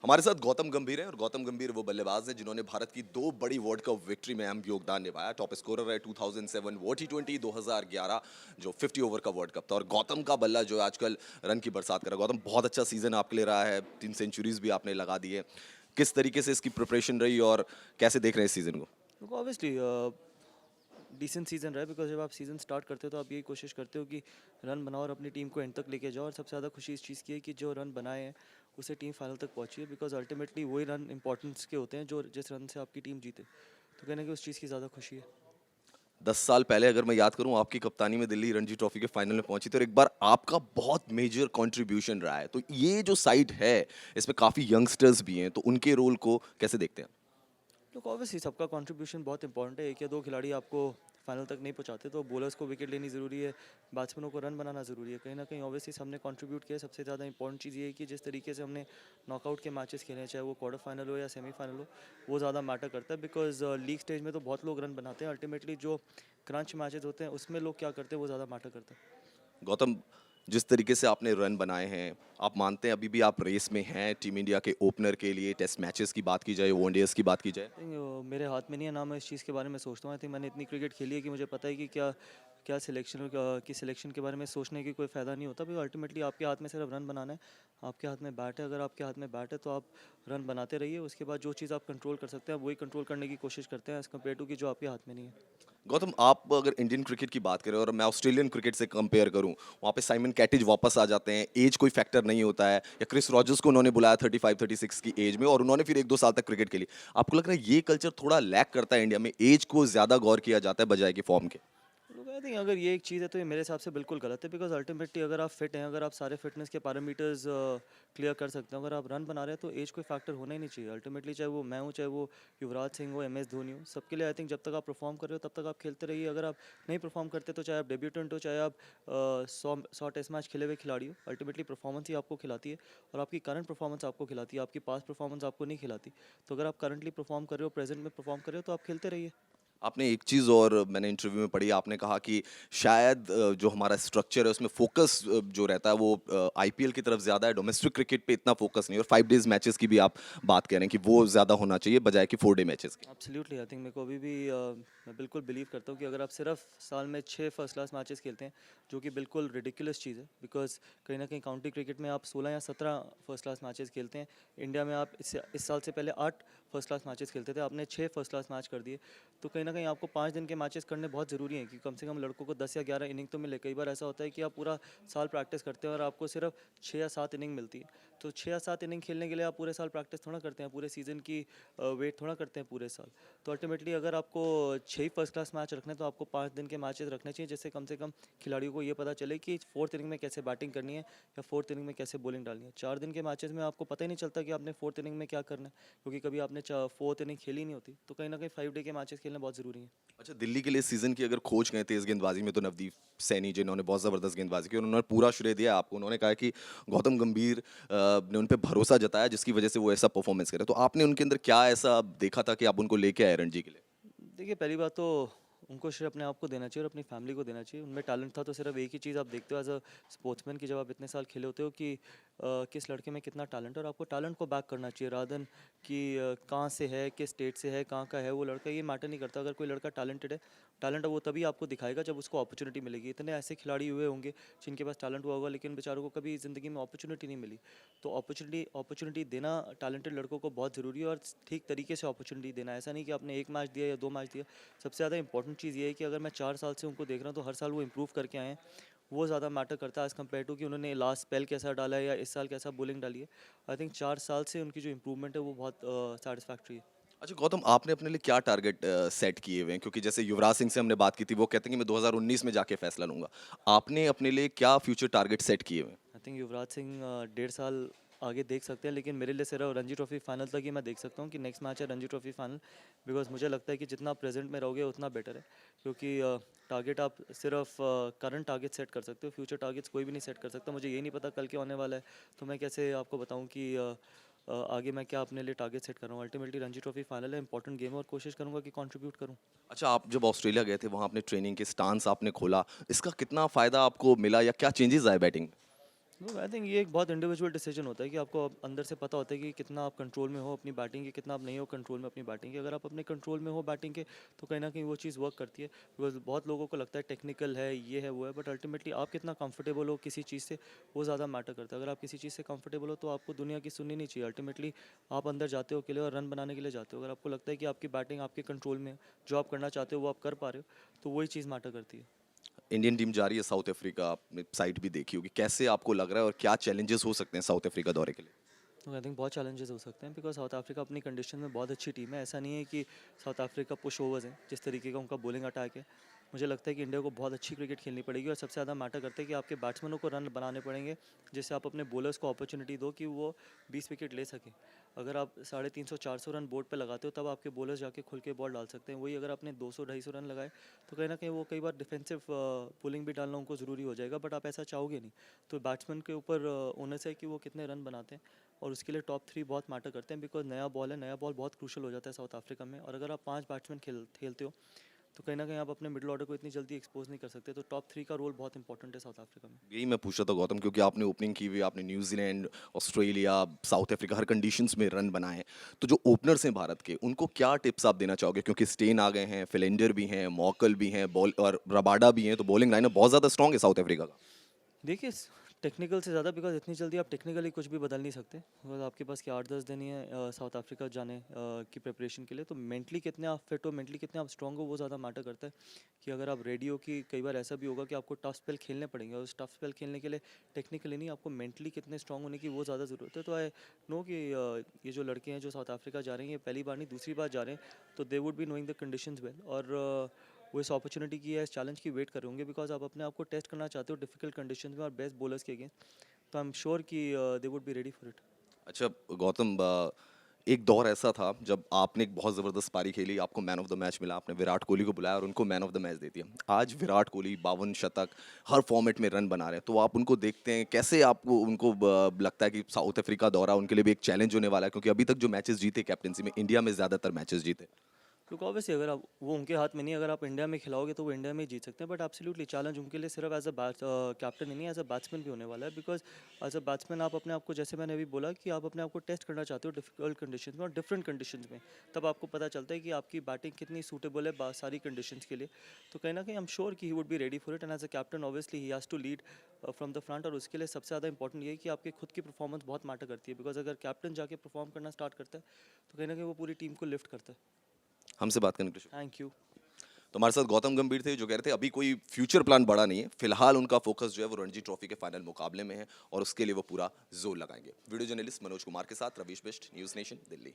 हमारे साथ गौतम गंभीर है और गौतम गंभीर वो बल्लेबाज हैं जिन्होंने भारत की दो बड़ी वर्ल्ड कप विक्ट्री में अहम योगदान निभाया। टॉप स्कोरर है 2007 वो T20, 2011 जो 50 ओवर का वर्ल्ड कप था। और गौतम का बल्ला जो है आजकल रन की बरसात कर रहा है। गौतम, बहुत अच्छा सीजन आपके लिए रहा है, 3 सेंचुरीज भी आपने लगा दी है। किस तरीके से इसकी प्रिपरेशन रही और कैसे देख रहे हैं इस सीजन को? देखो ऑब्वियसली डिसेंट सीजन रहा है बिकॉज जब आप सीजन स्टार्ट करते हो तो आप यही कोशिश करते हो कि रन बनाओ और अपनी टीम को एंड तक लेके जाओ। और सबसे ज़्यादा खुशी इस चीज़ की है कि जो रन बनाए हैं उसे टीम फाइनल तक पहुंची है, बिकॉज अल्टीमेटली वही रन इंपॉर्टेंस के होते हैं जो जिस रन से आपकी टीम जीते। तो कहने की उस चीज़ की ज़्यादा खुशी है। 10 साल पहले अगर मैं याद करूं, आपकी कप्तानी में दिल्ली रणजी ट्रॉफी के फाइनल में पहुंची थी और एक बार आपका बहुत मेजर कंट्रीब्यूशन रहा है। तो ये जो साइड है, इसमें काफी यंगस्टर्स भी हैं, तो उनके रोल को कैसे देखते हैं? लोग ऑब्वियसली सबका कंट्रीब्यूशन बहुत इंपॉर्टेंट है। एक या दो खिलाड़ी आपको फाइनल तक नहीं पहुंचाते, तो बॉलर्स को विकेट लेनी ज़रूरी है, बैट्समैनों को रन बनाना ज़रूरी है। कहीं ना कहीं ऑब्वियसली हमने कंट्रीब्यूट किया है। सबसे ज़्यादा इंपॉर्टेंट चीज़ ये है कि जिस तरीके से हमने नॉकआउट के मैचेस खेले हैं, चाहे वो क्वार्टर फाइनल हो या सेमीफाइनल हो, वो ज़्यादा मैटर करता है। बिकॉज लीग स्टेज में तो बहुत लोग रन बनाते हैं, अल्टीमेटली जो क्रंच मैचेस होते हैं उसमें लोग क्या करते हैं वो ज़्यादा मैटर करता है। गौतम, जिस तरीके से आपने रन बनाए हैं, आप मानते हैं अभी भी आप रेस में हैं टीम इंडिया के ओपनर के लिए? टेस्ट मैचेस की बात की जाए, वनडेज की बात की जाए? थिंक मेरे हाथ में नहीं है ना, मैं इस चीज़ के बारे में सोचता हूँ। आई थिंक मैंने इतनी क्रिकेट खेली है कि मुझे पता है कि क्या क्या सिलेक्शन की सिलेक्शन के बारे में सोचने की कोई फ़ायदा नहीं होता। बिकॉज अल्टीमेटली आपके हाथ में सिर्फ रन बनाना है। आपके हाथ में बैट है, अगर आपके हाथ में बैट है तो आप रन बनाते रहिए। उसके बाद जो चीज़ आप कंट्रोल कर सकते हैं आप वही कंट्रोल करने की कोशिश करते हैं, एज़ कम्पेयर टू कि जो आपके हाथ में नहीं है। गौतम, आप अगर इंडियन क्रिकेट की बात करें और मैं ऑस्ट्रेलियन क्रिकेट से कंपेयर करूं, वहां पे साइमन कैटिज वापस आ जाते हैं, एज कोई फैक्टर नहीं होता है, या क्रिस रॉजर्स को उन्होंने बुलाया 35-36 की एज में और उन्होंने फिर 1-2 साल तक क्रिकेट खेली। आपको लग रहा है ये कल्चर थोड़ा लैक करता है इंडिया में, एज को ज्यादा गौर किया जाता है बजाय कि फॉर्म के? लोग आई थिंक अगर ये एक चीज़ है तो ये मेरे हिसाब से बिल्कुल गलत है। बिकॉज अल्टीमेटली अगर आप फिट हैं, अगर आप सारे फिटनेस के पैरामीटर्स क्लियर कर सकते हो, अगर आप रन बना रहे हैं तो एज कोई फैक्टर होना ही नहीं चाहिए। अल्टीमेटली चाहे वो मैं हूँ, चाहे वो युवराज सिंह हो, MS धोनी हो, सबके लिए आई थिंक जब तक आप परफॉर्म कर रहे हो तब तक आप खेलते रहिए। अगर आप नहीं परफॉर्म करते तो चाहे आप डेब्यूटेंट हो, चाहे आप 100 टेस्ट मैच खेले हुए खिलाड़ी हो, अल्टीमेटली परफॉर्मेंस ही आपको खिलाती है। और आपकी करंट परफॉर्मेंस आपको खिलाती है, आपकी पास्ट परफॉर्मेंस आपको नहीं खिलाती। तो अगर आप करंटली परफॉर्म कर रहे हो, प्रेजेंट में परफॉर्म कर रहे हो, तो आप खेलते रहिए। आपने एक चीज़ और मैंने इंटरव्यू में पढ़ी, आपने कहा कि शायद जो हमारा स्ट्रक्चर है उसमें फोकस जो रहता है वो आईपीएल की तरफ ज़्यादा है, डोमेस्टिक क्रिकेट पे इतना फोकस नहीं, और 5 डेज मैचेस की भी आप बात कह रहे हैं कि वो ज़्यादा होना चाहिए बजाय कि 4 डे मैचेस के। एब्सोल्युटली आई थिंक मेरे को अभी भी मैं बिल्कुल बिलीव करता हूँ कि अगर आप सिर्फ साल में 6 फर्स्ट क्लास मैचेस खेलते हैं, जो कि बिल्कुल रिडिकुलस चीज़ है। बिकॉज कहीं ना कहीं काउंटी क्रिकेट में आप 16 या 17 फर्स्ट क्लास मैचेस खेलते हैं। इंडिया में आप इस साल से पहले 8 फर्स्ट क्लास मैचेस खेलते थे, आपने 6 फर्स्ट क्लास मैच कर दिए। तो कहीं ना कहीं आपको 5 दिन के मैचेस करने बहुत ज़रूरी हैं कि कम से कम लड़कों को 10 या 11 इनिंग तो मिले। कई बार ऐसा होता है कि आप पूरा साल प्रैक्टिस करते हैं और आपको सिर्फ 6 या 7 इनिंग मिलती है। तो 6 या 7 इनिंग खेलने के लिए आप पूरे साल प्रैक्टिस थोड़ा करते हैं, पूरे सीज़न की वेट थोड़ा करते हैं पूरे साल। तो अल्टीमेटली अगर आपको 6 फर्स्ट क्लास मैच रखने तो आपको 5 दिन के मैचेस रखने चाहिए, जिससे कम से कम खिलाड़ियों को ये पता चले कि फोर्थ इनिंग में कैसे बैटिंग करनी है या फोर्थ इनिंग में कैसे बॉलिंग डालनी है। 4 दिन के मैचेस में आपको पता ही नहीं चलता कि आपने फोर्थ इनिंग में क्या करना है, क्योंकि कभी आपने फोर्थ इनिंग खेली नहीं होती। तो कहीं ना कहीं 5 डे के मैचेस खेलना बहुत ज़रूरी है। अच्छा, दिल्ली के लिए सीजन की अगर खोज गए तेज गेंदबाजी में, तो नवदीप सैनी जिन्होंने बहुत ज़बरदस्त गेंदबाजी की और उन्होंने पूरा श्रेय दिया आपको। उन्होंने कहा कि गौतम गंभीर ने उन पे भरोसा जताया जिसकी वजह से वो ऐसा परफॉर्मेंस करे। तो आपने उनके अंदर क्या ऐसा देखा था कि आप उनको लेके आए रणजी के लिए? देखिए पहली बात तो उनको श्रेय अपने आप को देना चाहिए और अपनी फैमिली को देना चाहिए। उनमें टैलेंट था तो सिर्फ एक ही चीज़ आप देखते हो एज अ स्पोर्ट्समैन की, जब आप इतने साल खेले होते हो कि किस लड़के में कितना टैलेंट है, और आपको टैलेंट को बैक करना चाहिए रादन कि कहाँ से है, किस स्टेट से है, कहाँ का है वो लड़का, ये मैटर नहीं करता। अगर कोई लड़का टैलेंटेड है, टैलेंट वो तभी आपको दिखाएगा जब उसको अपॉर्चुनिटी मिलेगी। इतने ऐसे खिलाड़ी हुए होंगे जिनके पास टैलेंट हुआ होगा लेकिन बेचारों को कभी ज़िंदगी में अपॉर्चुनिटी नहीं मिली। तो अपॉर्चुनिटी देना टैलेंटेड लड़कों को बहुत ज़रूरी है, और ठीक तरीके से अपॉर्चुनिटी देना। ऐसा नहीं कि आपने एक मैच दिया या 2 मैच दिया। सबसे ज़्यादा इंपॉर्टेंट चीज़ ये है कि अगर मैं 4 साल से उनको देख रहा हूँ तो हर साल वो इंप्रूव करके आए हैं। वो ज़्यादा मैटर करता है एज़ कम्पेयर टू कि उन्होंने लास्ट स्पेल कैसा डाला है या इस साल कैसा बॉलिंग डाली है। आई थिंक 4 साल से उनकी जो इंप्रूवमेंट है वो बहुत सेटिस्फैक्ट्री है। अच्छा गौतम, आपने अपने लिए क्या टारगेट सेट किए हुए हैं? क्योंकि जैसे युवराज सिंह से हमने बात की थी, वो कहते हैं कि मैं 2019 में जाके फैसला लूंगा। आपने अपने लिए क्या फ्यूचर टारगेट सेट किए हुए हैं? आई थिंक युवराज सिंह 1.5 साल आगे देख सकते हैं, लेकिन मेरे लिए सिर्फ रणजी ट्रॉफी फाइनल तक ही मैं देख सकता हूँ कि नेक्स्ट मैच है रणजी ट्रॉफी फाइनल। बिकॉज मुझे लगता है कि जितना प्रेजेंट में रहोगे उतना बेटर है, क्योंकि टारगेट आप सिर्फ करंट टारगेट सेट कर सकते हो, फ्यूचर टारगेट्स कोई भी नहीं सेट कर सकता। मुझे ये नहीं पता कल क्या होने वाला है, तो मैं कैसे आपको बताऊँ कि आगे मैं क्या अपने लिए टारगेट सेट कर रहा हूँ। अल्टीमेटली रणजी ट्रॉफी फाइनल है, इंपॉर्टेंट गेम है, और कोशिश करूँगा कि कंट्रीब्यूट करूँ। अच्छा, आप जब ऑस्ट्रेलिया गए थे, वहाँ आपने ट्रेनिंग के स्टांस आपने खोला, इसका कितना फ़ायदा आपको मिला या क्या चेंजेस आए बैटिंग में? आई थिंक ये एक बहुत इंडिविजुअल डिसीजन होता है कि आपको अंदर से पता होता है कि कितना आप कंट्रोल में हो अपनी बैटिंग के, कितना आप नहीं हो कंट्रोल में अपनी बैटिंग के। अगर आप अपने कंट्रोल में हो बैटिंग के तो कहीं ना कहीं वो चीज़ वर्क करती है। बिकॉज बहुत लोगों को लगता है टेक्निकल है, ये है, वो है, बट अल्टीमेटली आप कितना कंफर्टेबल हो किसी चीज़ से, वो ज़्यादा मैटर करता है। अगर आप किसी चीज़ से कंफर्टेबल हो तो आपको दुनिया की सुननी नहीं चाहिए। अल्टीमेटली आप अंदर जाते हो अकेले और रन बनाने के लिए जाते हो। अगर आपको लगता है कि आपकी बैटिंग आपके कंट्रोल में है, जो आप करना चाहते हो वो आप कर पा रहे हो, तो वही चीज़ मैटर करती है। इंडियन टीम जा रही है साउथ अफ्रीका, आपने साइट भी देखी होगी, कैसे आपको लग रहा है और क्या चैलेंजेस हो सकते हैं साउथ अफ्रीका दौरे के लिए? तो आई थिंक बहुत चैलेंजेस हो सकते हैं बिकॉज साउथ अफ्रीका अपनी कंडीशन में बहुत अच्छी टीम है। ऐसा नहीं है कि साउथ अफ्रीका पुश ओवर्स हैं, जिस तरीके का उनका बॉलिंग अटैक है। मुझे लगता है कि इंडिया को बहुत अच्छी क्रिकेट खेलनी पड़ेगी और सबसे ज़्यादा मैटर करता है कि आपके बैट्समैनों को रन बनाने पड़ेंगे, जिससे आप अपने बॉलर्स को अपॉर्चुनिटी दो कि वो 20 विकेट ले सकें। अगर आप 350-400 रन बोर्ड पे लगाते हो तब आपके बॉलर्स जाके खुल के बॉल डाल सकते हैं। वही अगर आपने 200-250 रन लगाए तो कहीं ना कहीं वो कई बार डिफेंसिव पुलिंग भी डालना उनको ज़रूरी हो जाएगा, बट आप ऐसा चाहोगे नहीं। तो बैट्समैन के ऊपर ओनस है कि वो कितने रन बनाते हैं, और उसके लिए टॉप 3 बहुत मैटर करते हैं। बिकॉज नया बॉल है, नया बॉल बहुत क्रूशल हो जाता है साउथ अफ्रीका में, और अगर आप 5 बैट्समैन खेलते हो तो कहीं ना कहीं आप अपने मिडिल ऑर्डर को इतनी जल्दी एक्सपोज नहीं कर सकते। तो टॉप 3 का रोल बहुत इंपॉर्टेंट है साउथ अफ्रीका में। यही मैं पूछ रहा था गौतम, क्योंकि आपने ओपनिंग की हुई है, आपने न्यूजीलैंड, ऑस्ट्रेलिया, साउथ अफ्रीका हर कंडीशंस में रन बनाए हैं। तो जो ओपनर्स हैं भारत के, उनको क्या टिप्स आप देना चाहोगे? क्योंकि स्टेन आ गए हैं, फिलेंडर भी हैं, मॉकल भी हैं, बॉल और रबाडा भी हैं, तो बॉलिंग लाइनअप बहुत ज़्यादा स्ट्रॉन्ग है साउथ अफ्रीका का। देखिए, टेक्निकल से ज़्यादा, बिकॉज इतनी जल्दी आप टेक्निकली कुछ भी बदल नहीं सकते। बिकॉज आपके पास क्या 8-10 दिन ही है साउथ अफ्रीका जाने की प्रिपरेशन के लिए। तो मेंटली कितने आप फिट हो, मेंटली कितने आप स्ट्रॉन्ग हो, वो ज़्यादा मैटर करता है। कि अगर आप रेडी हो कि कई बार ऐसा भी होगा कि आपको टफ स्पेल खेलने पड़ेंगे, और उस टफ स्पेल खेलने के लिए टेक्निकली नहीं, आपको मेंटली कितने स्ट्रॉन्ग होने की वो ज़्यादा ज़रूरत है। तो आई नो कि ये जो लड़के हैं जो साउथ अफ्रीका जा रहे हैं, ये पहली बार नहीं दूसरी बार जा रहे हैं, तो they would be knowing the conditions well. और वो इस अपॉर्चुनिटी की या इस चैलेंज की वेट कर होंगे, बिकॉज आप अपने आप को टेस्ट करना चाहते हो डिफिकल्ट कंडीशंस में और बेस्ट बॉलर्स के अगेंस्ट। तो आई एम श्योर कि they would be ready for it. अच्छा गौतम, एक दौर ऐसा था जब आपने एक बहुत ज़बरदस्त पारी खेली, आपको मैन ऑफ द मैच मिला, आपने विराट कोहली को बुलाया और उनको मैन ऑफ द मैच दे दिया। आज विराट कोहली 52 शतक, हर फॉर्मेट में रन बना रहे हैं, तो आप उनको देखते हैं कैसे? आपको उनको लगता है कि साउथ अफ्रीका दौरा उनके लिए भी एक चैलेंज होने वाला है, क्योंकि अभी तक जो मैचेस जीते कैप्टनसी में, इंडिया में ज़्यादातर मैचेस जीते। क्योंकि ऑब्वियसली अगर आप वो उनके हाथ में नहीं, अगर आप इंडिया में खिलाओगे तो वो इंडिया में ही जीत सकते हैं। बट एब्सोल्युटली चैलेंज उनके लिए सिर्फ एज अ कैप्टन ही नहीं, एज अ बैट्समैन भी होने वाला है। बिकॉज एज अ बैट्समैन आप अपने आप को, जैसे मैंने अभी बोला, कि आप अपने आप को टेस्ट करना चाहते हो डिफिकल्ट कंडीशंस में और डिफरेंट कंडीशंस में। तब आपको पता चलता है कि आपकी बैटिंग कितनी सूटेबल है सारी कंडीशंस के लिए। तो कहीं ना कहीं आई एम श्योर कि he would be ready for it, and as a captain obviously he has to lead from the front. और उसके लिए सबसे ज़्यादा इंपॉर्टेंट ये है कि आपकी खुद की परफॉर्मेंस बहुत मैटर करती है। बिकॉज अगर कैप्टन जाके परफॉर्म करना स्टार्ट करता है तो कहीं ना कहीं वो पूरी टीम को लिफ्ट करता है। हमसे बात करने के लिए शुक्रिया। Thank you. तो हमारे साथ गौतम गंभीर थे, जो कह रहे थे अभी कोई फ्यूचर प्लान बड़ा नहीं है, फिलहाल उनका फोकस जो है वो रणजी ट्रॉफी के फाइनल मुकाबले में है और उसके लिए वो पूरा जोर लगाएंगे। वीडियो जर्नलिस्ट मनोज कुमार के साथ रवीश बिष्ट, न्यूज़ नेशन, दिल्ली।